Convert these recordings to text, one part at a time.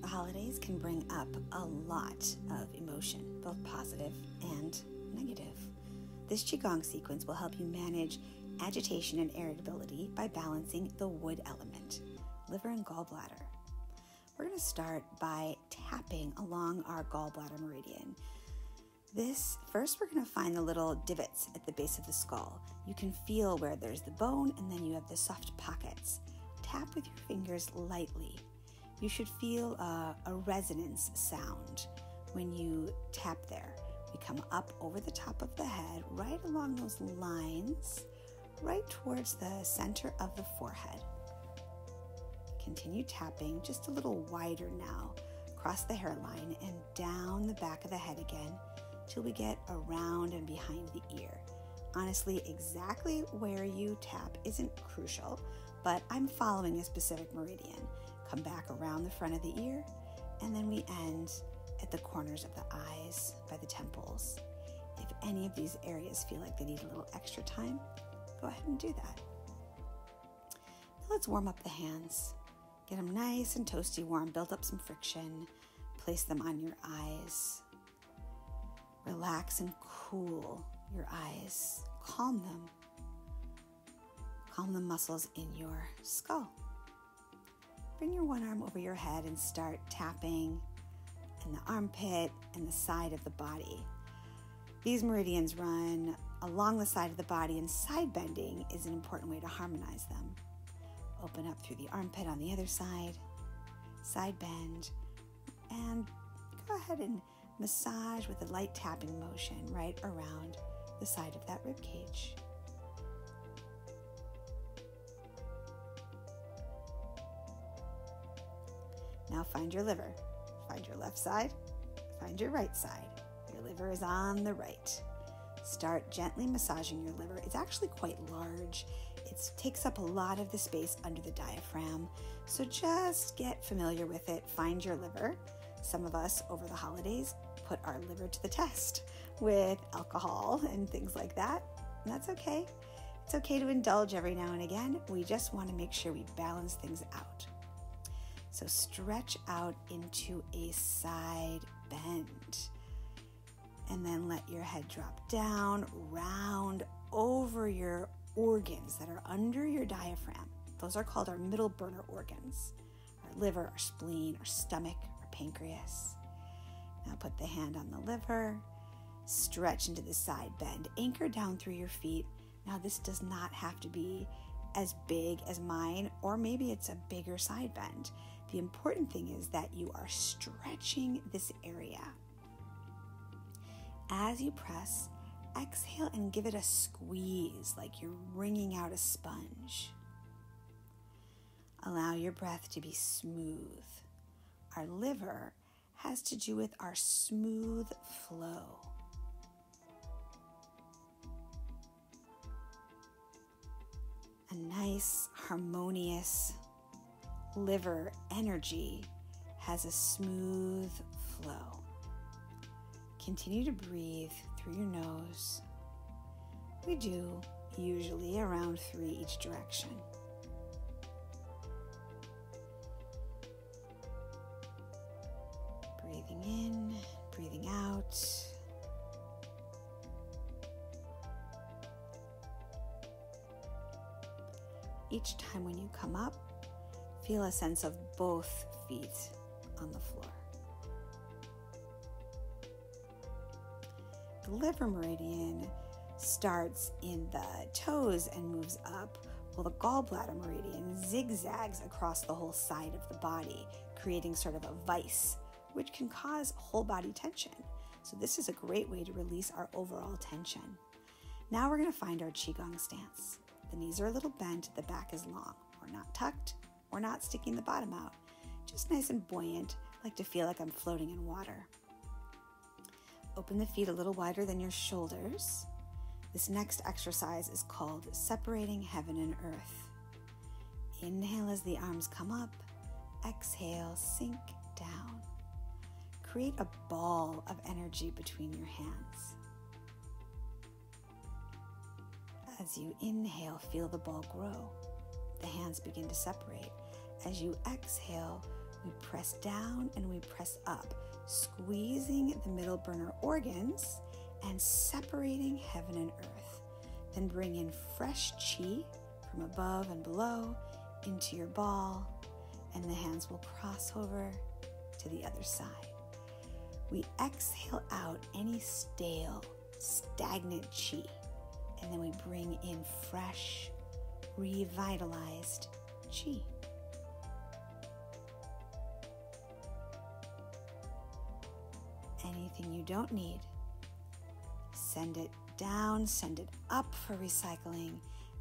The holidays can bring up a lot of emotion, both positive and negative. This Qigong sequence will help you manage agitation and irritability by balancing the wood element, liver and gallbladder. We're going to start by tapping along our gallbladder meridian. First we're going to find the little divots at the base of the skull. You can feel where there's the bone and then you have the soft pockets. Tap with your fingers lightly. You should feel a resonance sound when you tap there. We come up over the top of the head, right along those lines, right towards the center of the forehead. Continue tapping just a little wider now, across the hairline and down the back of the head again, till we get around and behind the ear. Honestly, exactly where you tap isn't crucial, but I'm following a specific meridian. Come back around the front of the ear, and then we end at the corners of the eyes, by the temples. If any of these areas feel like they need a little extra time, go ahead and do that. Now let's warm up the hands. Get them nice and toasty warm, build up some friction, place them on your eyes. Relax and cool your eyes. Calm them. Calm the muscles in your skull. Bring your one arm over your head and start tapping in the armpit and the side of the body. These meridians run along the side of the body, and side bending is an important way to harmonize them. Open up through the armpit on the other side, side bend, and go ahead and massage with a light tapping motion right around the side of that rib cage. Now find your liver. Find your left side, find your right side. Your liver is on the right. Start gently massaging your liver. It's actually quite large. It takes up a lot of the space under the diaphragm. So just get familiar with it. Find your liver. Some of us over the holidays put our liver to the test with alcohol and things like that. And that's okay. It's okay to indulge every now and again. We just want to make sure we balance things out. So stretch out into a side bend. And then let your head drop down, round over your organs that are under your diaphragm. Those are called our middle burner organs. Our liver, our spleen, our stomach, our pancreas. Now put the hand on the liver, stretch into the side bend, anchor down through your feet. Now this does not have to be as big as mine, or maybe it's a bigger side bend. The important thing is that you are stretching this area. As you press, exhale and give it a squeeze like you're wringing out a sponge. Allow your breath to be smooth. Our liver has to do with our smooth flow. A nice, harmonious liver energy has a smooth flow. Continue to breathe through your nose. We do usually around 3 each direction. Breathing in, breathing out. Each time when you come up, feel a sense of both feet on the floor. The liver meridian starts in the toes and moves up, while the gallbladder meridian zigzags across the whole side of the body, creating sort of a vice, which can cause whole body tension. So this is a great way to release our overall tension. Now we're going to find our Qigong stance. The knees are a little bent, the back is long. We're not tucked, we're not sticking the bottom out. Just nice and buoyant, like to feel like I'm floating in water. Open the feet a little wider than your shoulders. This next exercise is called separating heaven and earth. Inhale as the arms come up. Exhale, sink down. Create a ball of energy between your hands. As you inhale, feel the ball grow. The hands begin to separate. As you exhale, We press down and we press up, squeezing the middle burner organs and separating heaven and earth. Then bring in fresh chi from above and below into your ball, and the hands will cross over to the other side. We exhale out any stale, stagnant chi, and then we bring in fresh, revitalized chi. Anything you don't need, send it down, send it up for recycling,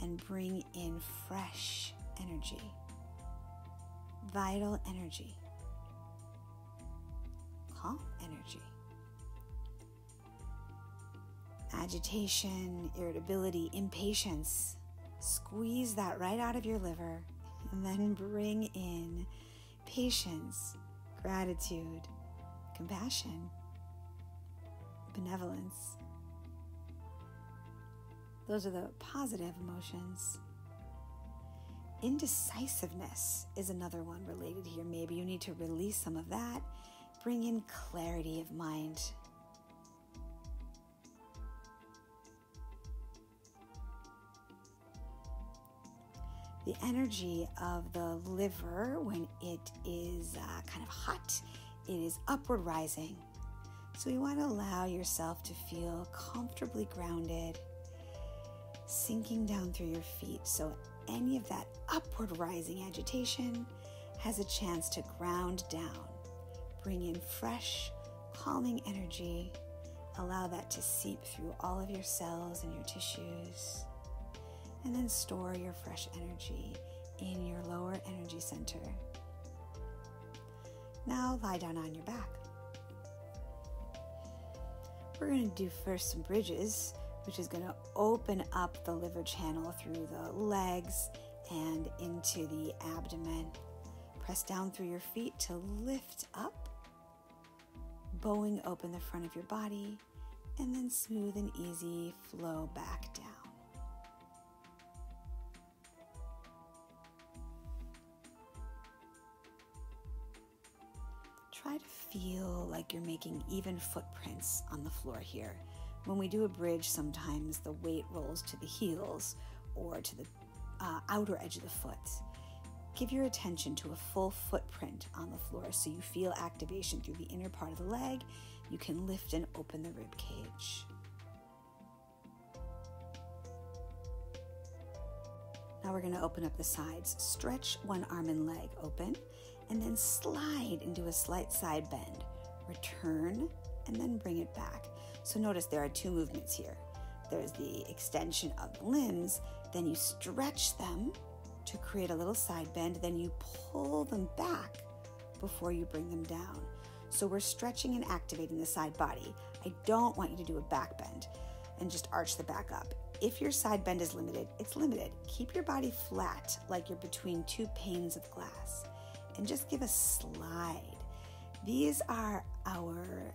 and bring in fresh energy, vital energy, calm energy. Agitation, irritability, impatience, squeeze that right out of your liver, and then bring in patience, gratitude, compassion, benevolence. Those are the positive emotions. Indecisiveness is another one related here. Maybe you need to release some of that. Bring in clarity of mind. The energy of the liver, when it is kind of hot, it is upward rising. So you want to allow yourself to feel comfortably grounded, sinking down through your feet. So any of that upward rising agitation has a chance to ground down. Bring in fresh, calming energy. Allow that to seep through all of your cells and your tissues. And then store your fresh energy in your lower energy center. Now lie down on your back. We're going to do first some bridges, which is going to open up the liver channel through the legs and into the abdomen. Press down through your feet to lift up, bowing open the front of your body, and then smooth and easy flow back down. Try to feel like you're making even footprints on the floor here. When we do a bridge, sometimes the weight rolls to the heels or to the outer edge of the foot. Give your attention to a full footprint on the floor so you feel activation through the inner part of the leg. You can lift and open the rib cage. Now we're going to open up the sides. Stretch one arm and leg open, and then slide into a slight side bend. Return, and then bring it back. So notice there are two movements here. There's the extension of the limbs, then you stretch them to create a little side bend, then you pull them back before you bring them down. So we're stretching and activating the side body. I don't want you to do a back bend and just arch the back up. If your side bend is limited, it's limited. Keep your body flat like you're between two panes of glass and just give a slide. These are our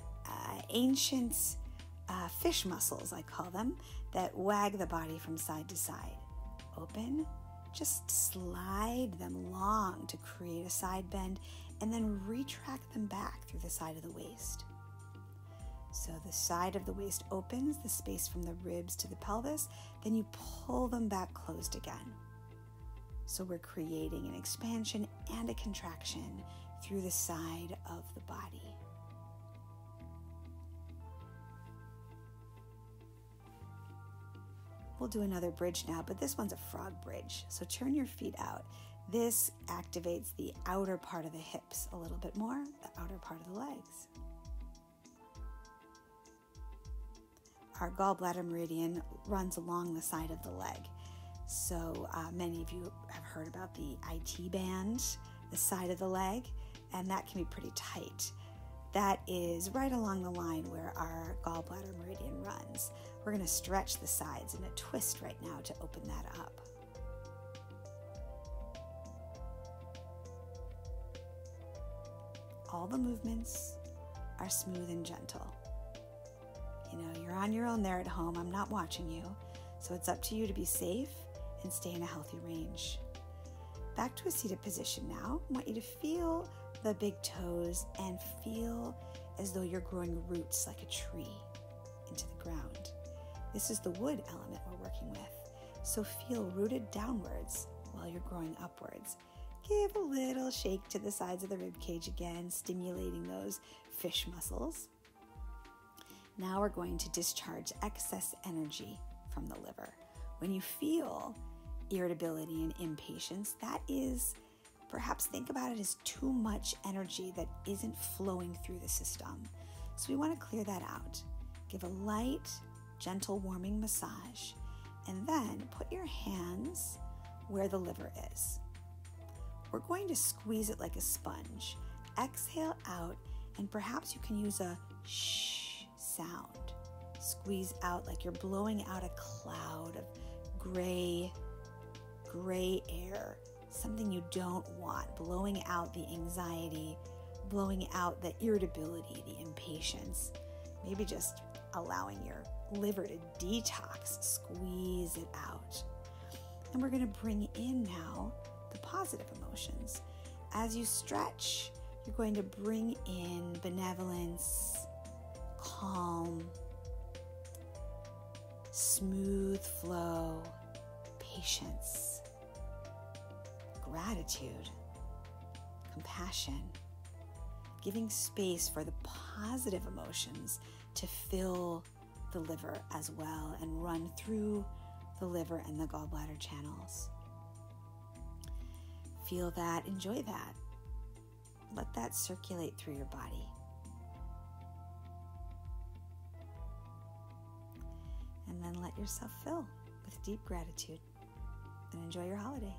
ancient fish muscles, I call them, that wag the body from side to side. Open, just slide them long to create a side bend, and then retract them back through the side of the waist. So the side of the waist opens, the space from the ribs to the pelvis, then you pull them back closed again. So we're creating an expansion and a contraction through the side of the body. We'll do another bridge now, but this one's a frog bridge. So turn your feet out. This activates the outer part of the hips a little bit more, the outer part of the legs. Our gallbladder meridian runs along the side of the leg. So many of you have heard about the IT band, the side of the leg, and that can be pretty tight. That is right along the line where our gallbladder meridian runs. We're going to stretch the sides in a twist right now to open that up. All the movements are smooth and gentle. You know, you're on your own there at home. I'm not watching you. So it's up to you to be safe and stay in a healthy range. Back to a seated position now. I want you to feel the big toes and feel as though you're growing roots like a tree into the ground. This is the wood element we're working with. So feel rooted downwards while you're growing upwards. Give a little shake to the sides of the rib cage again, stimulating those fish muscles. Now we're going to discharge excess energy from the liver. When you feel irritability and impatience, that is, perhaps think about it as too much energy that isn't flowing through the system. So we want to clear that out. Give a light, gentle warming massage, and then put your hands where the liver is. We're going to squeeze it like a sponge. Exhale out, and perhaps you can use a shh sound. Squeeze out like you're blowing out a cloud of gray air, something you don't want, blowing out the anxiety, blowing out the irritability, the impatience, maybe just allowing your liver to detox, squeeze it out. And we're going to bring in now the positive emotions. As you stretch, you're going to bring in benevolence, calm, smooth flow, patience, gratitude, compassion, giving space for the positive emotions to fill the liver as well and run through the liver and the gallbladder channels. Feel that, enjoy that. Let that circulate through your body. And then let yourself fill with deep gratitude and enjoy your holiday.